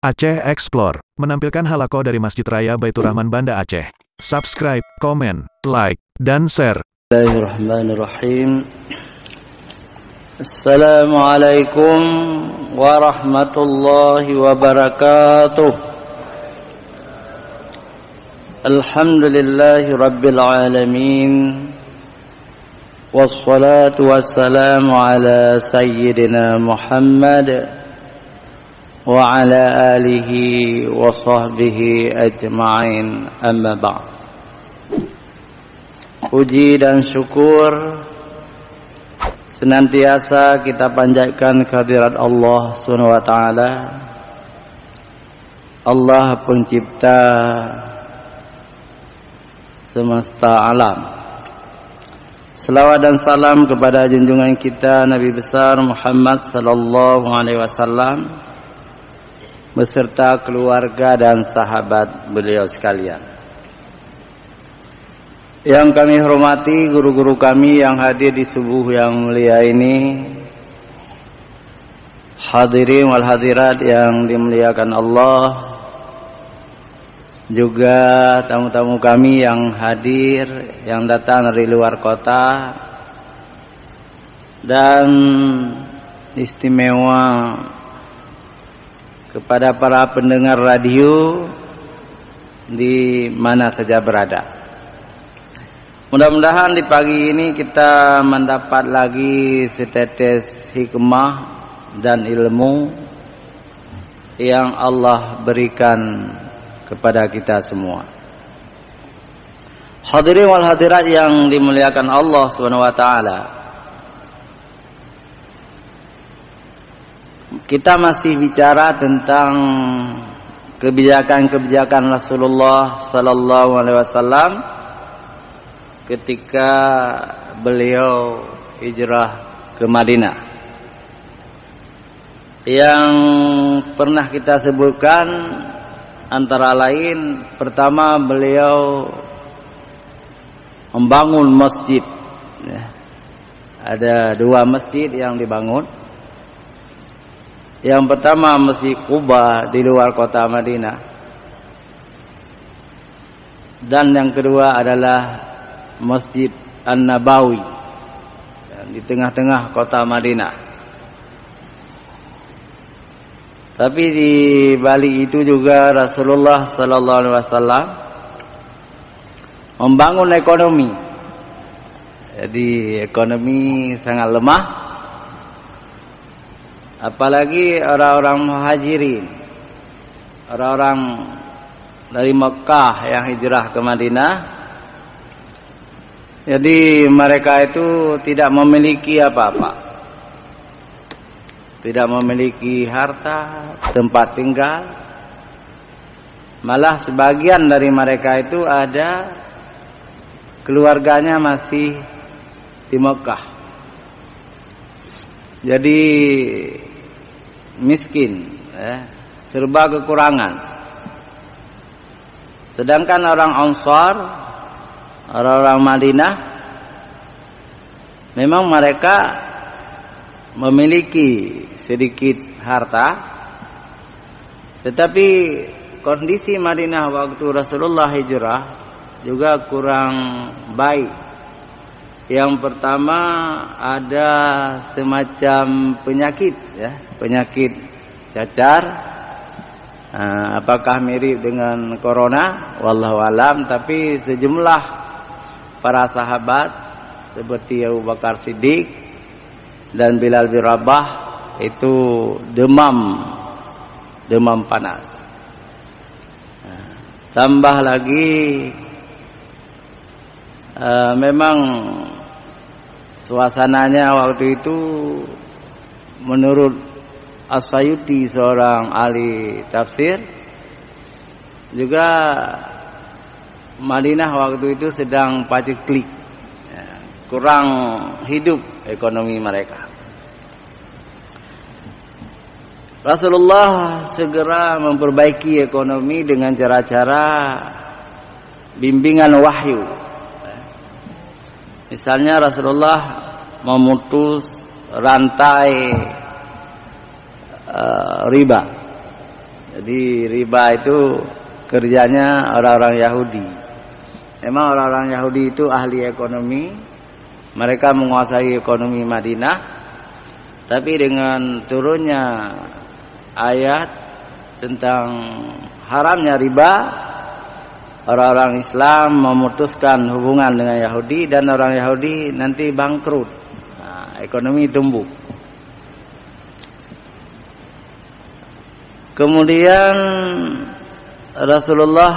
Aceh Explore menampilkan halaqah dari Masjid Raya Baitur Rahman Banda Aceh. Subscribe, komen, like, dan share. Bismillahirrahmanirrahim. Assalamualaikum warahmatullahi wabarakatuh. Alhamdulillahi rabbil alamin. Wassalatu wassalamu ala sayyidina Muhammad wa ala alihi wa sahbihi ajma'in, amma ba'd. Puji dan syukur senantiasa kita panjatkan kehadirat Allah Subhanahu wa taala, Allah pencipta semesta alam. Selawat dan salam kepada junjungan kita Nabi besar Muhammad sallallahu alaihi wasallam beserta keluarga dan sahabat beliau sekalian. Yang kami hormati guru-guru kami yang hadir di subuh yang mulia ini, hadirin wal hadirat yang dimuliakan Allah, juga tamu-tamu kami yang hadir, yang datang dari luar kota, dan istimewa kepada para pendengar radio di mana saja berada. Mudah-mudahan di pagi ini kita mendapat lagi setetes hikmah dan ilmu yang Allah berikan kepada kita semua. Hadirin wal hadirat yang dimuliakan Allah Subhanahu wa taala. Kita masih bicara tentang kebijakan-kebijakan Rasulullah sallallahu alaihi wasallam ketika beliau hijrah ke Madinah. Yang pernah kita sebutkan antara lain, pertama beliau membangun masjid. Ada dua masjid yang dibangun. Yang pertama Masjid Quba di luar kota Madinah, dan yang kedua adalah Masjid An-Nabawi di tengah-tengah kota Madinah. Tapi di balik itu juga Rasulullah sallallahu alaihi wasallam membangun ekonomi. Jadi ekonomi sangat lemah, apalagi orang-orang muhajirin, orang-orang dari Mekah yang hijrah ke Madinah. Jadi mereka itu tidak memiliki apa-apa, tidak memiliki harta, tempat tinggal. Malah sebagian dari mereka itu ada keluarganya masih di Mekah. Jadi miskin, serba kekurangan. Sedangkan orang Ansar, orang-orang Madinah, memang mereka memiliki sedikit harta, tetapi kondisi Madinah waktu Rasulullah hijrah juga kurang baik. Yang pertama ada semacam penyakit, penyakit cacar. Apakah mirip dengan corona? Wallahu alam. Tapi sejumlah para sahabat seperti Abu Bakar Siddiq dan Bilal bin Rabah itu demam panas. Tambah lagi memang suasananya waktu itu menurut As-Sayuti, seorang ahli tafsir, juga Madinah waktu itu sedang paceklik, kurang hidup ekonomi mereka. Rasulullah segera memperbaiki ekonomi dengan cara-cara bimbingan wahyu. Misalnya Rasulullah memutus rantai riba. Jadi riba itu kerjanya orang-orang Yahudi. Memang orang-orang Yahudi itu ahli ekonomi. Mereka menguasai ekonomi Madinah. Tapi dengan turunnya ayat tentang haramnya riba, orang-orang Islam memutuskan hubungan dengan Yahudi dan orang Yahudi nanti bangkrut. Nah, ekonomi tumbuh. Kemudian Rasulullah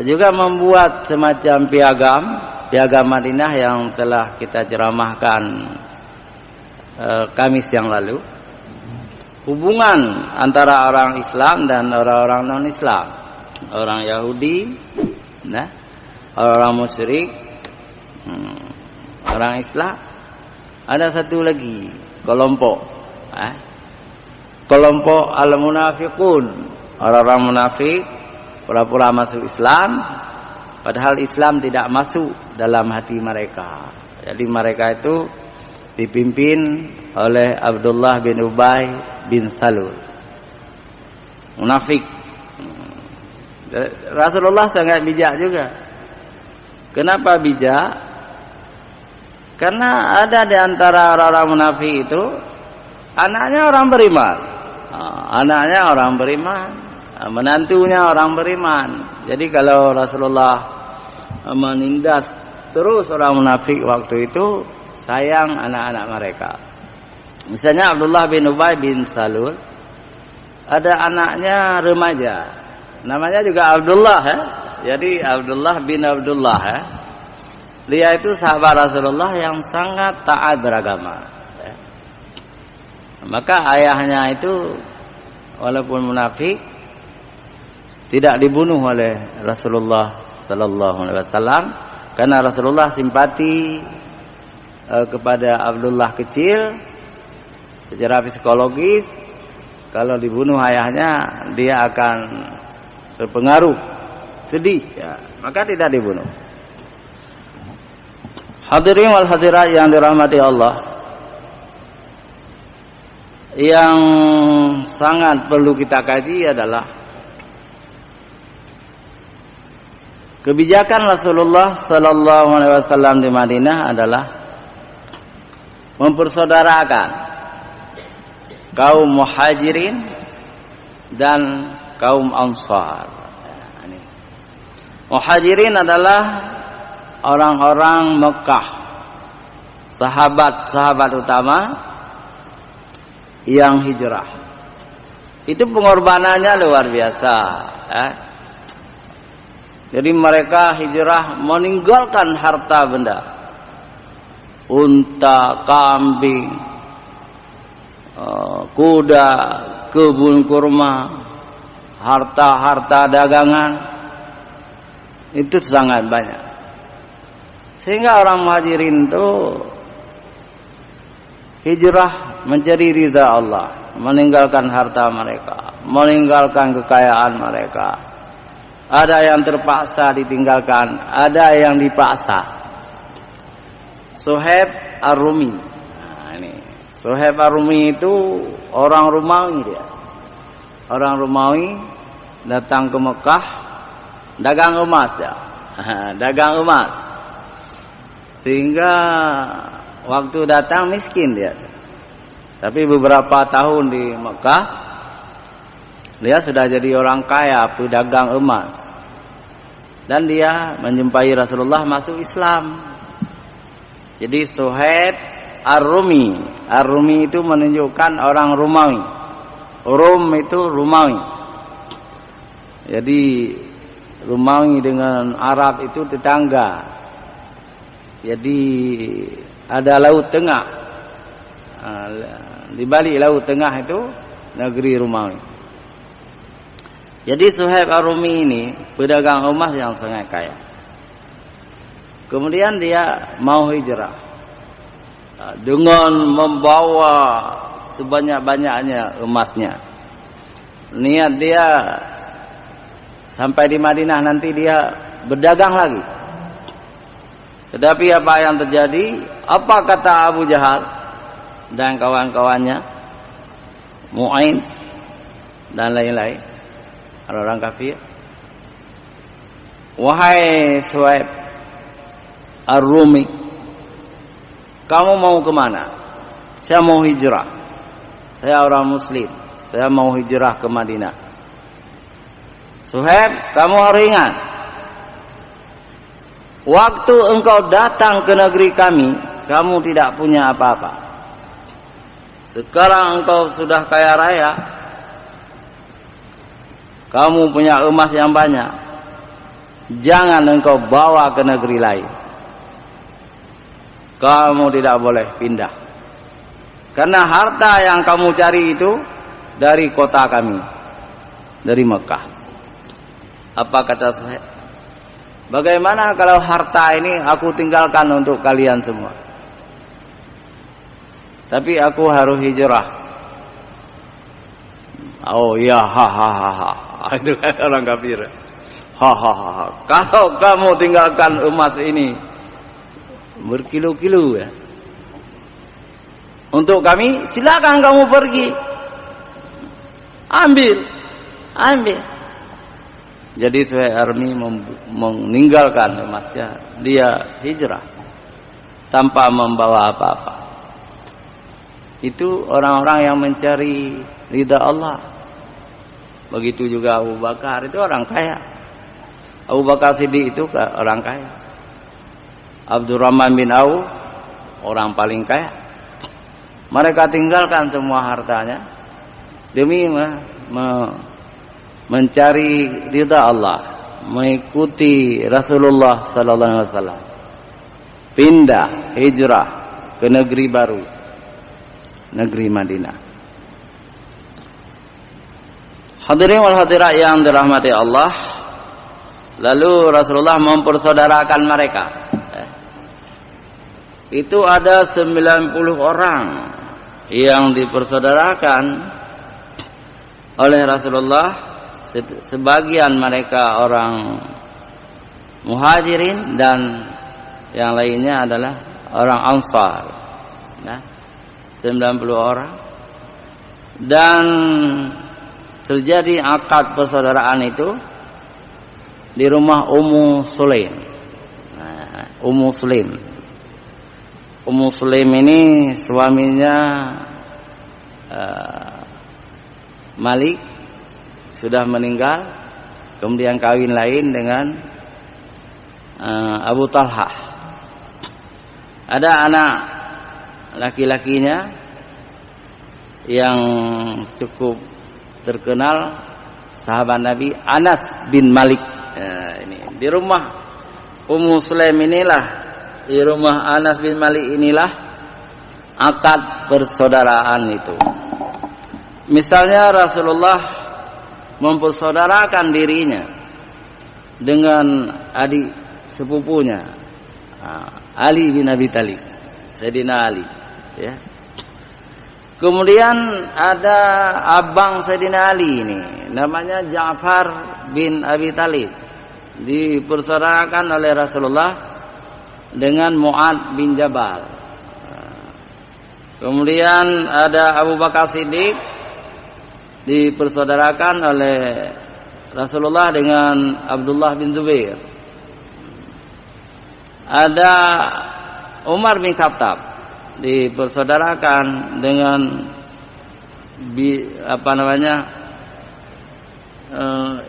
juga membuat semacam piagam Madinah yang telah kita ceramahkan Kamis yang lalu. Hubungan antara orang Islam dan orang-orang non-Islam, orang Yahudi, nah, orang musyrik, orang Islam. Ada satu lagi kelompok, kelompok al-munafiqun, orang-orang munafik, pura-pura masuk Islam, padahal Islam tidak masuk dalam hati mereka. Jadi mereka itu dipimpin oleh Abdullah bin Ubay bin Salul, munafik. Rasulullah sangat bijak juga. Kenapa bijak? Karena ada di antara orang-orang munafik itu anaknya orang beriman, menantunya orang beriman. Jadi kalau Rasulullah menindas terus orang munafik waktu itu, sayang anak-anak mereka. Misalnya Abdullah bin Ubay bin Salul, ada anaknya remaja, namanya juga Abdullah, Jadi Abdullah bin Abdullah, Dia itu sahabat Rasulullah yang sangat taat beragama. Maka ayahnya itu walaupun munafik tidak dibunuh oleh Rasulullah sallallahu alaihi wasallam karena Rasulullah simpati kepada Abdullah kecil. Secara psikologis, kalau dibunuh ayahnya dia akan terpengaruh, sedih, maka tidak dibunuh. Hadirin wal hadirat yang dirahmati Allah, yang sangat perlu kita kaji adalah kebijakan Rasulullah sallallahu alaihi wasallam di Madinah adalah mempersaudarakan kaum muhajirin dan kaum ansar. Muhajirin adalah orang-orang Mekah, sahabat-sahabat utama yang hijrah. Itu pengorbanannya luar biasa. Jadi mereka hijrah meninggalkan harta benda, unta, kambing, kuda, kebun kurma, harta-harta dagangan, itu sangat banyak. Sehingga orang muhajirin itu hijrah mencari ridha Allah, meninggalkan harta mereka, meninggalkan kekayaan mereka. Ada yang terpaksa ditinggalkan, ada yang dipaksa. Suhaib Ar-Rumi. Suhaib Ar-Rumi itu orang Romawi dia. Orang Romawi datang ke Mekah dagang emas ya. Dagang emas. Sehingga waktu datang miskin dia. Tapi beberapa tahun di Mekah dia sudah jadi orang kaya, pedagang emas. Dan dia menjumpai Rasulullah masuk Islam. Jadi Suhaib Ar-Rumi. Ar-Rumi itu menunjukkan orang Romawi. Rom itu Romawi. Jadi Romawi dengan Arab itu tetangga. Jadi ada Laut Tengah. Di balik Laut Tengah itu negeri Romawi. Jadi Suhaib Ar-Rumi ini pedagang emas yang sangat kaya. Kemudian dia mau hijrah dengan membawa sebanyak-banyaknya emasnya. Niat dia sampai di Madinah nanti dia berdagang lagi. Tetapi apa yang terjadi? Apa kata Abu Jahal dan kawan-kawannya? Mu'ain, dan lain-lain, orang kafir. Wahai Suhaib Ar-Rumi, kamu mau kemana? Saya mau hijrah. Saya orang Muslim. Saya mau hijrah ke Madinah. Suhaib, kamu harus ingat, waktu engkau datang ke negeri kami, kamu tidak punya apa-apa. Sekarang engkau sudah kaya raya, kamu punya emas yang banyak. Jangan engkau bawa ke negeri lain. Kamu tidak boleh pindah. Karena harta yang kamu cari itu dari kota kami, dari Mekah. Apa kata saya? Bagaimana kalau harta ini aku tinggalkan untuk kalian semua? Tapi aku harus hijrah. Oh ya, ha. Itu kan orang kafir. Ha. Kalau kamu tinggalkan emas ini berkilo-kilo ya, untuk kami, silakan kamu pergi. Ambil. Jadi Suhaib Armi meninggalkan emasnya, dia hijrah tanpa membawa apa-apa. Itu orang-orang yang mencari ridha Allah. Begitu juga Abu Bakar, itu orang kaya. Abu Bakar Siddiq itu orang kaya. Abdurrahman bin Auf orang paling kaya. Mereka tinggalkan semua hartanya demi mencari ridha Allah, mengikuti Rasulullah sallallahu alaihi wasallam. Pindah, hijrah ke negeri baru, negeri Madinah. Hadirin wal hadirat yang dirahmati Allah, lalu Rasulullah mempersaudarakan mereka. Itu ada 90 orang yang dipersaudarakan oleh Rasulullah. Sebagian mereka orang Muhajirin dan yang lainnya adalah orang Ansar. Nah, 90 orang. Dan terjadi akad persaudaraan itu di rumah Ummu Sulaim. Nah, Ummu Sulaim. Ummu Sulaim ini suaminya Malik sudah meninggal, kemudian kawin lain dengan Abu Talha. Ada anak laki-lakinya yang cukup terkenal, sahabat Nabi, Anas bin Malik. Ini di rumah Ummu Sulaim inilah, di rumah Anas bin Malik inilah akad persaudaraan itu. Misalnya Rasulullah mempersaudarakan dirinya dengan adik sepupunya Ali bin Abi Thalib, Sayyidina Ali, ya. Kemudian ada abang Sayyidina Ali ini, namanya Ja'far bin Abi Thalib, dipersaudarakan oleh Rasulullah dengan Mu'ad bin Jabal. Kemudian ada Abu Bakar Siddiq, dipersaudarakan oleh Rasulullah dengan Abdullah bin Zubair. Ada Umar bin Khattab, dipersaudarakan dengan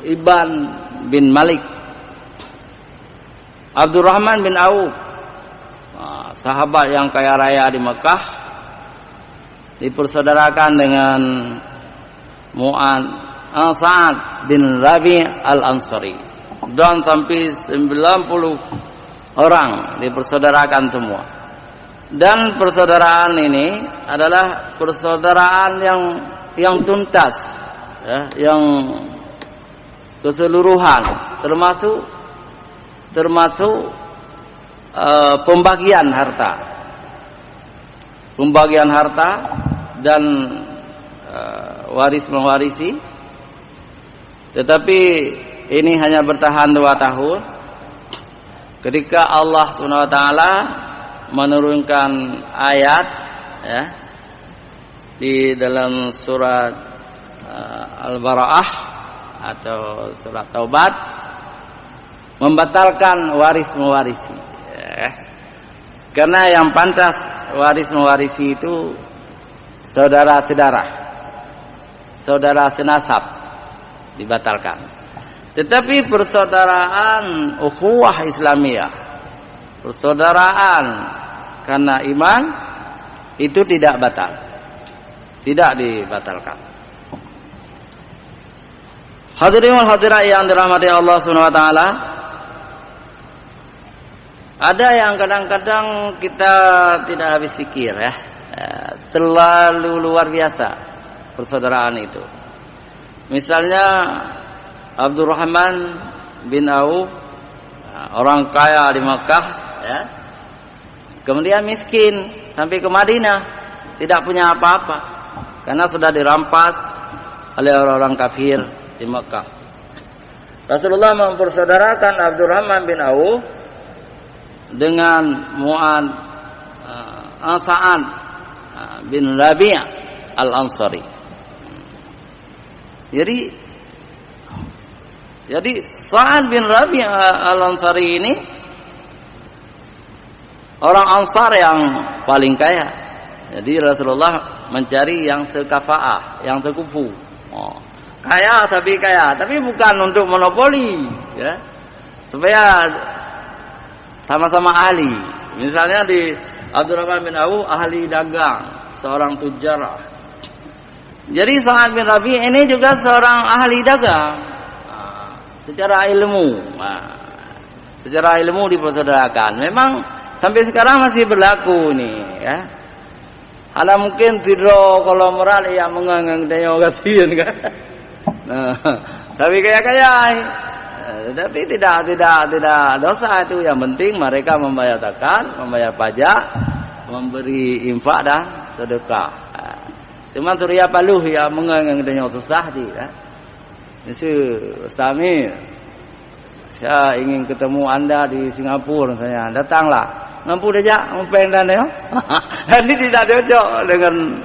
Iban bin Malik. Abdurrahman bin Auf, sahabat yang kaya raya di Mekah, dipersaudarakan dengan Sa'ad bin Rabi' al-Ansari. Dan sampai 90 orang dipersaudarakan semua. Dan persaudaraan ini adalah persaudaraan yang tuntas, ya, yang keseluruhan, termasuk pembagian harta dan waris mewarisi. Tetapi ini hanya bertahan 2 tahun ketika Allah SWT menurunkan ayat, ya, di dalam surat Al-Bara'ah atau surat Taubat membatalkan waris mewarisi. Karena yang pantas waris mewarisi itu saudara-saudara, saudara senasab dibatalkan. Tetapi persaudaraan ukhuwah Islamiyah, persaudaraan karena iman itu tidak batal, tidak dibatalkan. Hadirin wal hadirat yang dirahmati Allah Subhanahu wa taala, ada yang kadang-kadang kita tidak habis pikir ya, terlalu luar biasa persaudaraan itu. Misalnya Abdurrahman bin Auf, orang kaya di Makkah ya, kemudian miskin sampai ke Madinah, tidak punya apa-apa karena sudah dirampas oleh orang-orang kafir di Makkah. Rasulullah mempersaudarakan Abdurrahman bin Auf dengan Mu'ad Sa'ad bin Rabi' al-Ansari. Jadi Sa'ad bin Rabi' al-Ansari ini orang Ansar yang paling kaya. Jadi Rasulullah mencari yang sekafaah, yang sekufu. Kaya tapi bukan untuk monopoli, ya. Supaya sama-sama ahli. Misalnya di Abdurrahman bin Auf ahli dagang, seorang tujarah. Jadi Sa'ad bin Rabi' ini juga seorang ahli dagang. Secara ilmu dipersaudarakan. Memang sampai sekarang masih berlaku nih ya. Ada mungkin tidak kalau moral yang mengangang dia kasihan kan. Nah, tapi kaya-kaya. Tapi tidak dosa itu. Yang penting mereka membayar zakat, membayar pajak, memberi infak dan sedekah. Cuma Surya Paluh yang mengangang dia susah dia. Itu Ustami, saya ingin ketemu Anda di Singapura saya. Datanglah. Mampu saja mempendan ya. Ini tidak cocok dengan,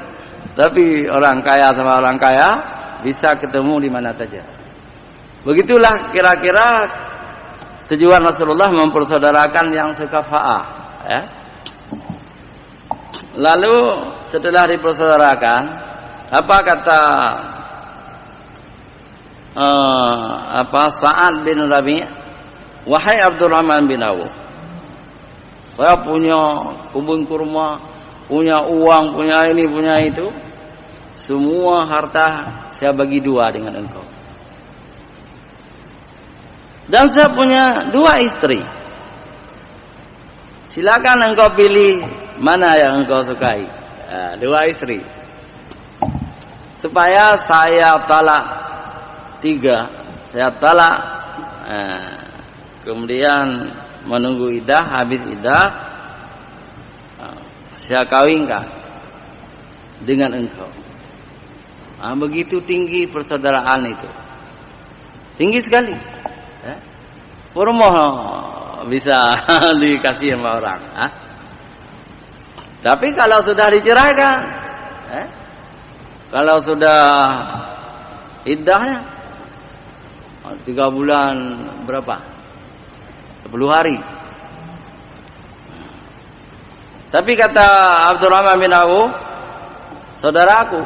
tapi orang kaya sama orang kaya bisa ketemu di mana saja. Begitulah kira-kira tujuan Rasulullah mempersaudarakan yang sekafaah ya. Lalu setelah dipersaudarakan, apa kata Sa'ad bin Rabi', wahai Abdurrahman bin Auf, saya punya kebun kurma, punya uang, punya ini, punya itu, semua harta saya bagi dua dengan engkau. Dan saya punya 2 istri. Silakan engkau pilih mana yang engkau sukai. 2 istri. Supaya saya talak 3, saya talak, kemudian menunggu iddah, habis iddah saya kawinkan dengan engkau. Begitu tinggi persaudaraan itu, tinggi sekali. Kurma bisa dikasih sama orang. Tapi kalau sudah diceraikan, kalau sudah iddahnya 3 bulan berapa? 10 hari. Tapi kata Abdurrahman bin Auf, saudaraku,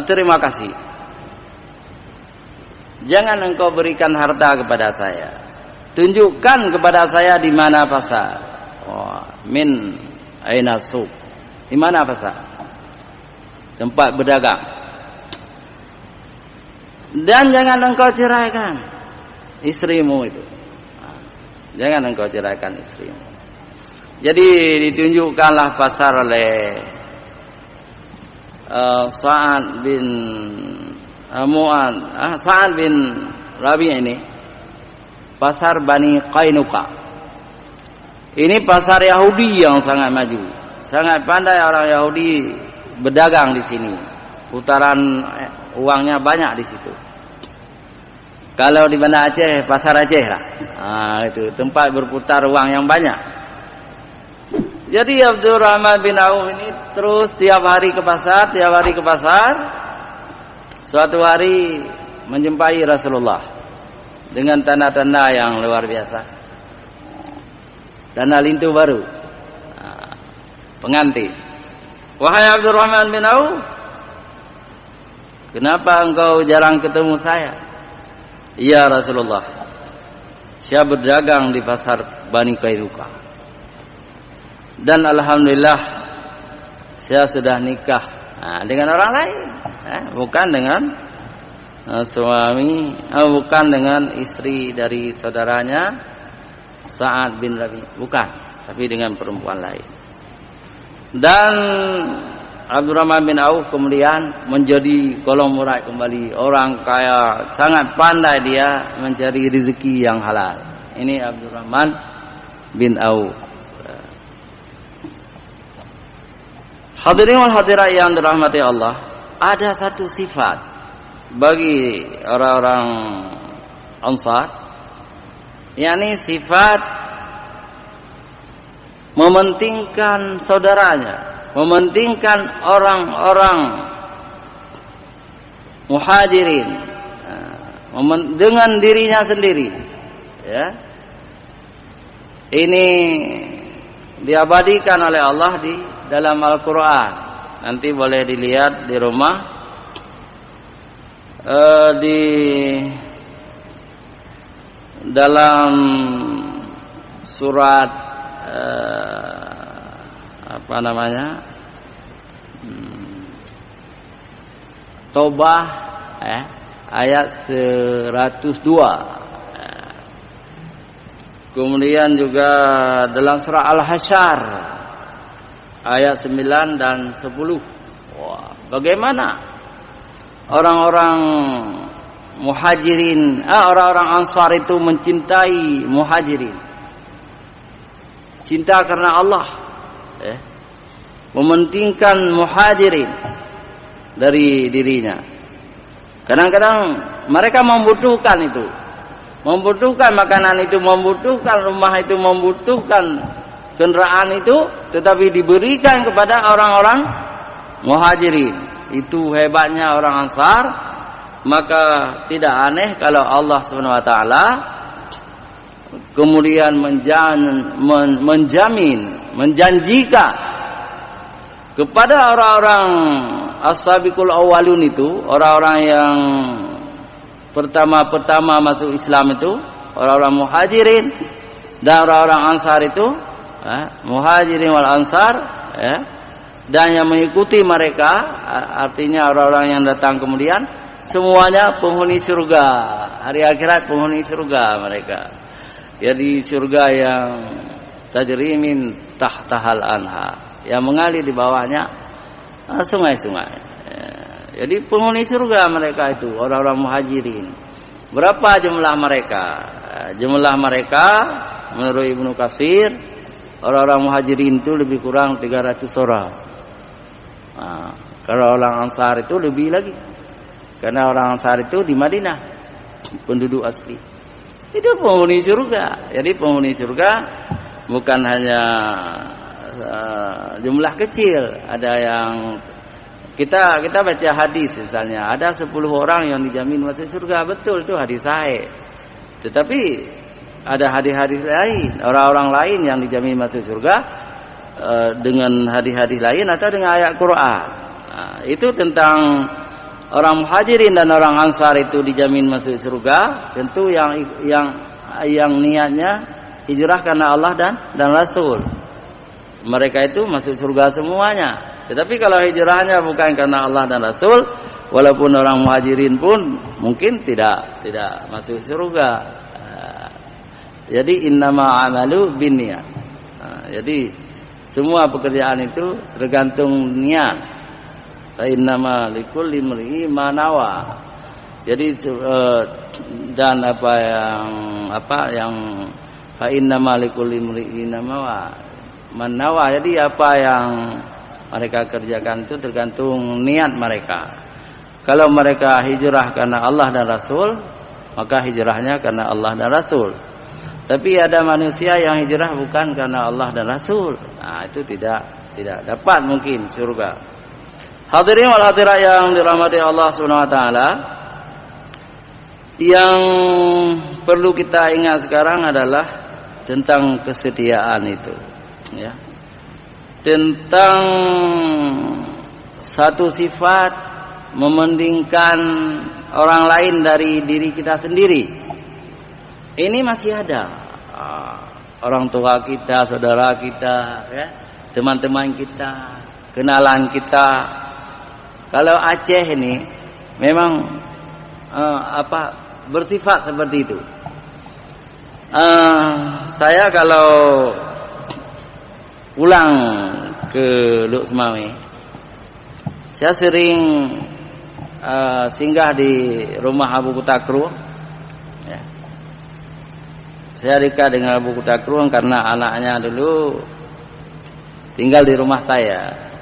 terima kasih. Jangan engkau berikan harta kepada saya. Tunjukkan kepada saya di mana pasar. Min aina suq. Di mana pasar? Tempat berdagang. Dan jangan engkau ceraikan istrimu itu. Jangan engkau ceraikan istrimu. Jadi ditunjukkanlah pasar oleh Sa'ad bin Sa'ad bin Rabi' ini, pasar Bani Qainuqa. Ini pasar Yahudi yang sangat maju, sangat pandai orang Yahudi berdagang di sini. Putaran uangnya banyak di situ. Kalau di Banda Aceh, pasar Aceh lah. Itu tempat berputar uang yang banyak. Jadi Abdurrahman bin Auf ini terus tiap hari ke pasar. Suatu hari menjumpai Rasulullah dengan tanda-tanda yang luar biasa. Tanda lintu baru. Pengantin. Wahai Abdurrahman bin Auf, kenapa engkau jarang ketemu saya? Ya Rasulullah, saya berdagang di pasar Bani Qainuqa. Dan alhamdulillah saya sudah nikah dengan orang lain, bukan dengan bukan dengan istri dari saudaranya Sa'ad bin Rabi, bukan, tapi dengan perempuan lain. Dan Abdurrahman bin Auf kemudian menjadi konglomerat kembali, orang kaya, sangat pandai dia mencari rezeki yang halal. Ini Abdurrahman bin Auf. Hadirin wal hadirat yang dirahmati Allah, ada satu sifat bagi orang-orang Ansar, yakni sifat mementingkan saudaranya, mementingkan orang-orang muhajirin dengan dirinya sendiri. Ya. Ini diabadikan oleh Allah di dalam Al-Quran. Nanti boleh dilihat di rumah, di dalam surat apa namanya, Taubah ayat 102. Kemudian juga dalam surah Al-Hasyr ayat 9 dan 10. Wah, bagaimana orang-orang muhajirin, orang-orang Ansar itu mencintai muhajirin. Cinta karena Allah, mementingkan muhajirin dari dirinya. Kadang-kadang mereka membutuhkan itu, membutuhkan makanan itu, membutuhkan rumah itu, membutuhkan kendaraan itu, tetapi diberikan kepada orang-orang muhajirin. Itu hebatnya orang Ansar. Maka tidak aneh kalau Allah SWT kemudian menjanjikan kepada orang-orang as-sabiqul awwalun itu, orang-orang yang pertama-pertama masuk Islam itu, orang-orang muhajirin dan orang-orang Ansar itu, muhajirin wal Ansar, dan yang mengikuti mereka, artinya orang-orang yang datang kemudian, semuanya penghuni surga. Hari akhirat penghuni surga mereka. Jadi surga yang tajri min tahtahal anha, yang mengalir di bawahnya sungai-sungai. Jadi penghuni surga mereka itu, orang-orang muhajirin. Berapa jumlah mereka? Jumlah mereka menurut Ibnu Katsir, orang-orang muhajirin itu lebih kurang 300 orang. Kalau orang Ansar itu lebih lagi. Karena orang Ansar itu di Madinah, penduduk asli. Itu penghuni surga. Jadi penghuni surga bukan hanya jumlah kecil. Ada yang kita baca hadis misalnya, ada 10 orang yang dijamin masuk surga. Betul, itu hadis sahih. Tetapi ada hadis-hadis lain, orang-orang lain yang dijamin masuk surga dengan hadis-hadis lain atau dengan ayat Quran. Itu tentang orang muhajirin dan orang Ansar itu dijamin masuk surga. Tentu yang niatnya hijrah karena Allah dan Rasul, mereka itu masuk surga semuanya. Tetapi kalau hijrahnya bukan karena Allah dan Rasul, walaupun orang muhajirin pun mungkin tidak masuk surga. Jadi innama amalu binniyat. Jadi semua pekerjaan itu tergantung niat. Fa innama likulli imri'in ma nawa. Jadi dan apa yang fa innama likulli imri'in ma nawa. Jadi apa yang mereka kerjakan itu tergantung niat mereka. Kalau mereka hijrah karena Allah dan Rasul, maka hijrahnya karena Allah dan Rasul. Tapi ada manusia yang hijrah bukan karena Allah dan Rasul. Nah, itu tidak dapat mungkin surga. Hadirin wal hadirat yang dirahmati Allah Subhanahu wa taala, yang perlu kita ingat sekarang adalah tentang kesetiaan itu, ya. Tentang satu sifat mementingkan orang lain dari diri kita sendiri. Ini masih ada. Orang tua kita, saudara kita, ya, teman-teman kita, kenalan kita. Kalau Aceh ini memang bersifat seperti itu. Saya kalau pulang ke Luk Semawe, saya sering singgah di rumah Abu Kutakru. Ya. Saya dekat dengan Abu Kutakru karena anaknya dulu tinggal di rumah saya.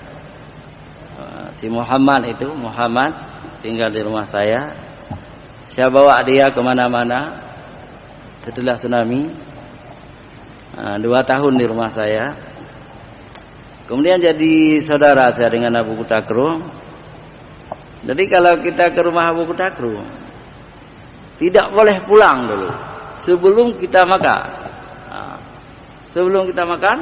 Si Muhammad tinggal di rumah saya. Saya bawa dia kemana-mana setelah tsunami. 2 tahun di rumah saya. Kemudian jadi saudara saya dengan Abu Kutakru. Jadi kalau kita ke rumah Abu Kutakru, tidak boleh pulang dulu sebelum kita makan. Sebelum kita makan,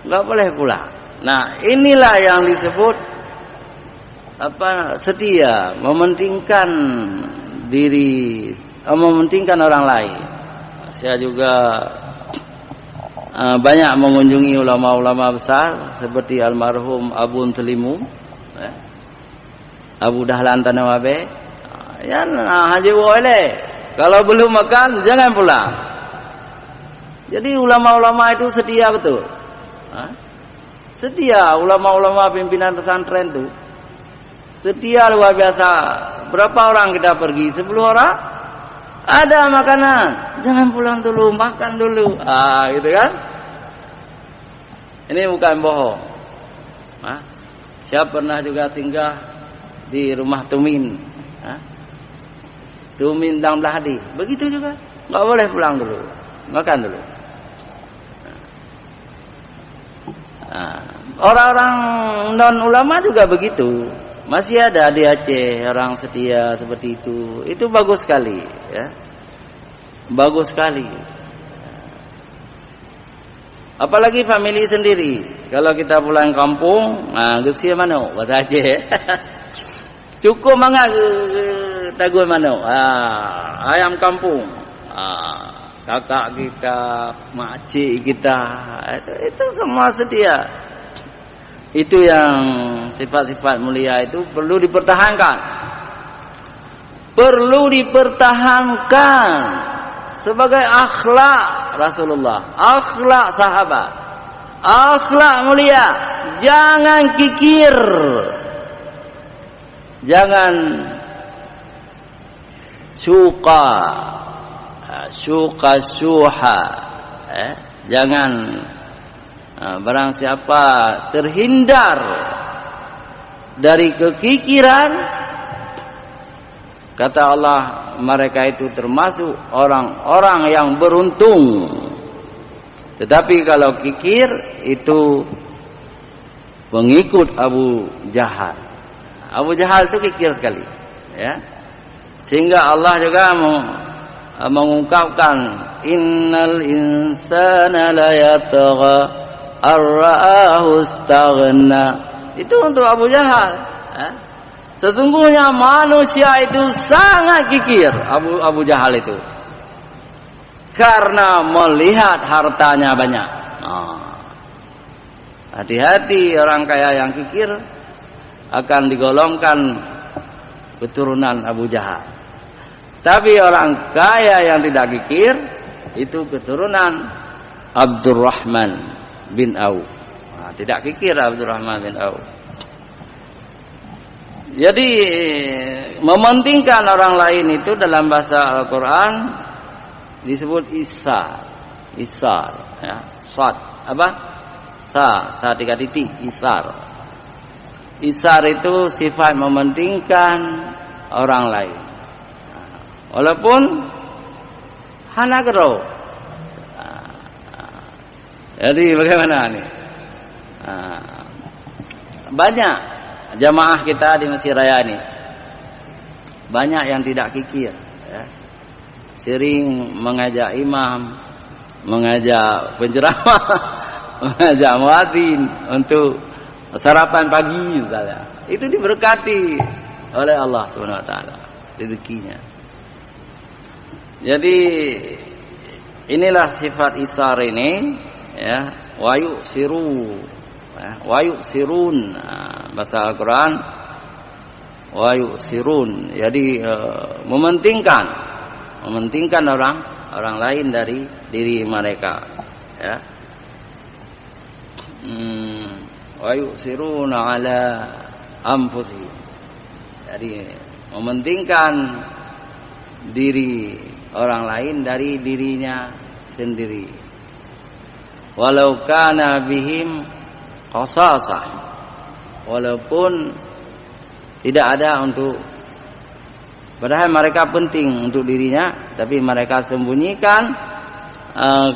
nggak boleh pulang. Nah, inilah yang disebut setia, mementingkan diri, mementingkan orang lain. Saya juga banyak mengunjungi ulama-ulama besar seperti almarhum Abu Telimu, Abu Dahlan Tanawabe, ya, Haji Wole. Kalau belum makan jangan pulang. Jadi ulama-ulama itu setia betul. Setia ulama-ulama pimpinan pesantren itu setia luar biasa. Berapa orang kita pergi? 10 orang. Ada makanan, jangan pulang dulu, makan dulu. Gitu kan? Ini bukan bohong. Saya pernah juga singgah di rumah Tumin, Tumin Dang Belahdi. Begitu juga, nggak boleh pulang dulu, makan dulu. Orang-orang non ulama juga begitu. Masih ada di Aceh orang setia seperti itu. Itu bagus sekali, ya. Bagus sekali. Apalagi family sendiri. Kalau kita pulang kampung, geus mana bahasa Aceh. Cukup mangga tagu mana? Ayam kampung. Kakak kita, makcik kita, itu semua setia. Itu yang sifat-sifat mulia itu perlu dipertahankan. Perlu dipertahankan sebagai akhlak Rasulullah, akhlak sahabat, akhlak mulia. Jangan kikir, jangan syuha, jangan barang siapa terhindar dari kekikiran, kata Allah, mereka itu termasuk orang-orang yang beruntung. Tetapi kalau kikir itu pengikut Abu Jahal. Abu Jahal itu kikir sekali, ya. Sehingga Allah juga mengungkapkan innal insana la yatagha ar-ra'ahu istaghna. Itu untuk Abu Jahal. Sesungguhnya manusia itu sangat kikir, Abu Jahal itu, karena melihat hartanya banyak. Hati-hati orang kaya yang kikir akan digolongkan keturunan Abu Jahal. Tapi orang kaya yang tidak kikir itu keturunan Abdurrahman bin Auf. Tidak kikir Abdurrahman bin Auf. Jadi mementingkan orang lain itu dalam bahasa Al-Quran disebut isar. Isar, ya. Sad, apa? Sa 3 titik, isar. Isar itu sifat mementingkan orang lain. Walaupun hanagro, Jadi bagaimana nih? Banyak jamaah kita di Masjid Raya ini, banyak yang tidak kikir, ya. Sering mengajak imam, mengajak penceramah, mengajak muadzin untuk sarapan pagi misalnya. Itu diberkati oleh Allah Subhanahu wa taala rezekinya. Jadi inilah sifat isar ini, ya, wayu siru, wayu sirun, bahasa Al-Quran wayu sirun. Jadi mementingkan orang lain dari diri mereka, ya. Wayu sirun ala anfusihim. Jadi mementingkan diri orang lain dari dirinya sendiri. Walau kana bihim qasasah, walaupun tidak ada untuk, padahal mereka penting untuk dirinya, tapi mereka sembunyikan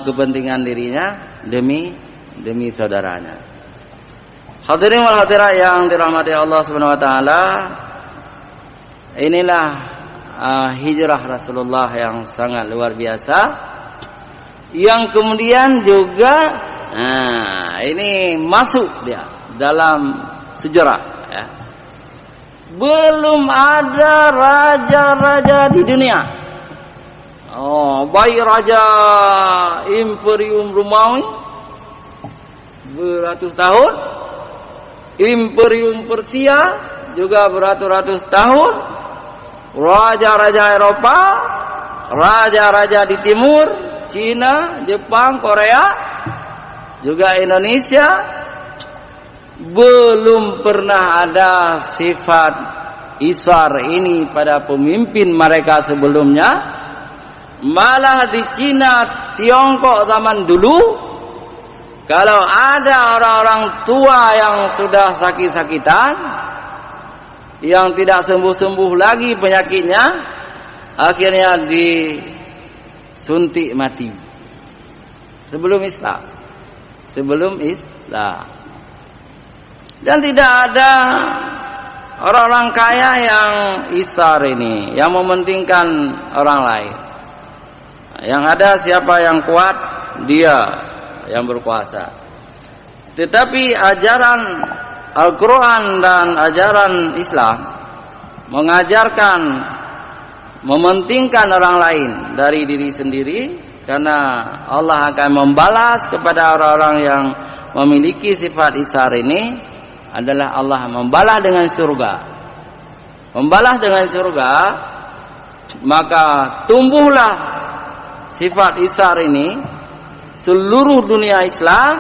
kepentingan dirinya demi saudaranya. Hadirin wal hadirat yang dirahmati Allah Subhanahu wa taala, inilah hijrah Rasulullah yang sangat luar biasa, yang kemudian juga ini masuk dia dalam sejarah, ya. Belum ada raja-raja di dunia, baik raja Imperium Romawi beratus tahun, Imperium Persia juga beratus-ratus tahun, raja-raja Eropa, raja-raja di timur, Cina, Jepang, Korea, juga Indonesia, belum pernah ada sifat isar ini pada pemimpin mereka sebelumnya. Malah di Cina, Tiongkok zaman dulu, kalau ada orang-orang tua yang sudah sakit-sakitan, yang tidak sembuh-sembuh lagi penyakitnya, akhirnya disuntik mati. Sebelum Islam. Dan tidak ada orang-orang kaya yang isar ini, yang mementingkan orang lain. Yang ada siapa yang kuat, dia yang berkuasa. Tetapi ajaran Al-Quran dan ajaran Islam mengajarkan mementingkan orang lain dari diri sendiri, karena Allah akan membalas kepada orang-orang yang memiliki sifat isar ini adalah Allah membalas dengan surga. Membalas dengan surga, maka tumbuhlah sifat isar ini seluruh dunia Islam,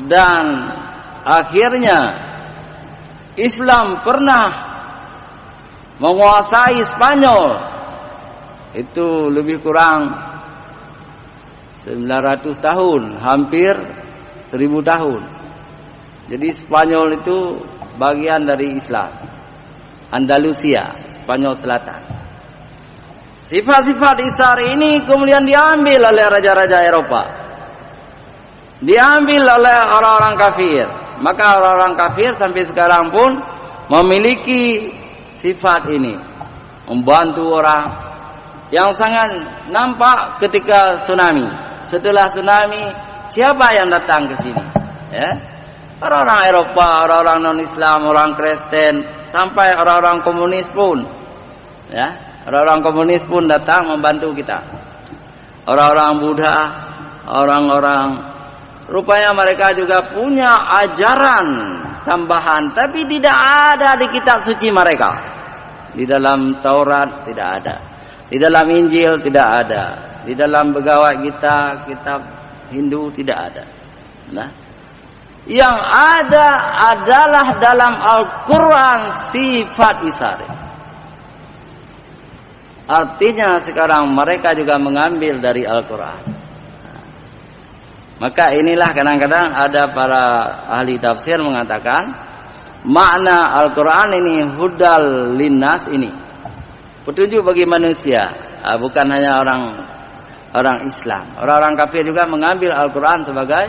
dan akhirnya Islam pernah menguasai Spanyol itu lebih kurang 900 tahun, hampir 1000 tahun. Jadi Spanyol itu bagian dari Islam, Andalusia, Spanyol Selatan. Sifat-sifat isar ini kemudian diambil oleh raja-raja Eropa, diambil oleh orang-orang kafir. Maka orang-orang kafir sampai sekarang pun memiliki sifat ini, membantu orang. Yang sangat nampak ketika tsunami. Setelah tsunami, siapa yang datang ke sini? Ya? Orang-orang Eropa, orang-orang non-Islam, orang Kristen, sampai orang-orang komunis pun, ya. Orang-orang komunis pun datang membantu kita. Orang-orang Buddha, orang-orang, rupanya mereka juga punya ajaran tambahan, tapi tidak ada di kitab suci mereka. Di dalam Taurat tidak ada, di dalam Injil tidak ada, di dalam Bhagavad Gita, kitab Hindu tidak ada. Nah, yang ada adalah dalam Al-Quran sifat isar. Artinya sekarang mereka juga mengambil dari Al-Quran. Maka inilah kadang-kadang ada para ahli tafsir mengatakan makna Al-Quran ini hudal linnas, ini petunjuk bagi manusia, bukan hanya orang orang Islam. Orang-orang kafir juga mengambil Al-Quran sebagai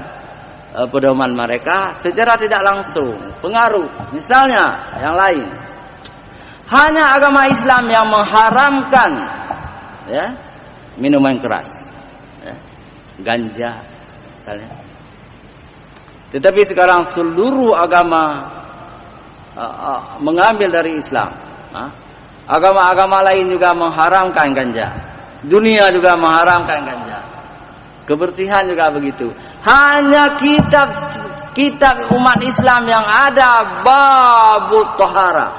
pedoman mereka secara tidak langsung. Pengaruh, misalnya yang lain. Hanya agama Islam yang mengharamkan ya, minuman keras, ya, ganja misalnya. Tetapi sekarang seluruh agama mengambil dari Islam. Agama-agama lain juga mengharamkan ganja. Dunia juga mengharamkan ganja. Kebersihan juga begitu. Hanya kitab umat Islam yang ada babut tohara,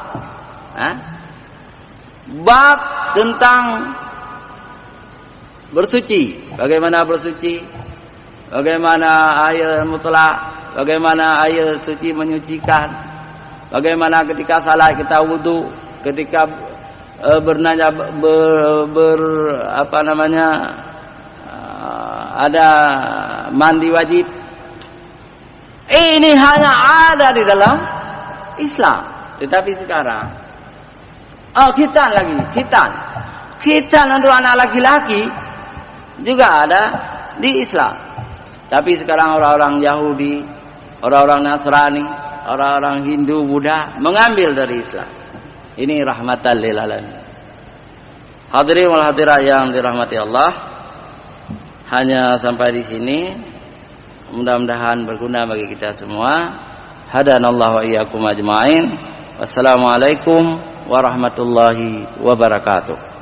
bab tentang bersuci. Bagaimana bersuci? Bagaimana air mutlak? Bagaimana air suci menyucikan? Bagaimana ketika salat kita wudu? Ketika ada mandi wajib. Ini hanya ada di dalam Islam. Tetapi sekarang khitan untuk anak laki-laki juga ada di Islam. Tapi sekarang orang-orang Yahudi, orang-orang Nasrani, orang-orang Hindu, Buddha mengambil dari Islam. Ini rahmatan lil alamin. Hadirin wal hadirat yang dirahmati Allah, hanya sampai di sini. Mudah-mudahan berguna bagi kita semua. Hadanallahu wa iyyakum ajma'in. Wassalamualaikum warahmatullahi wabarakatuh.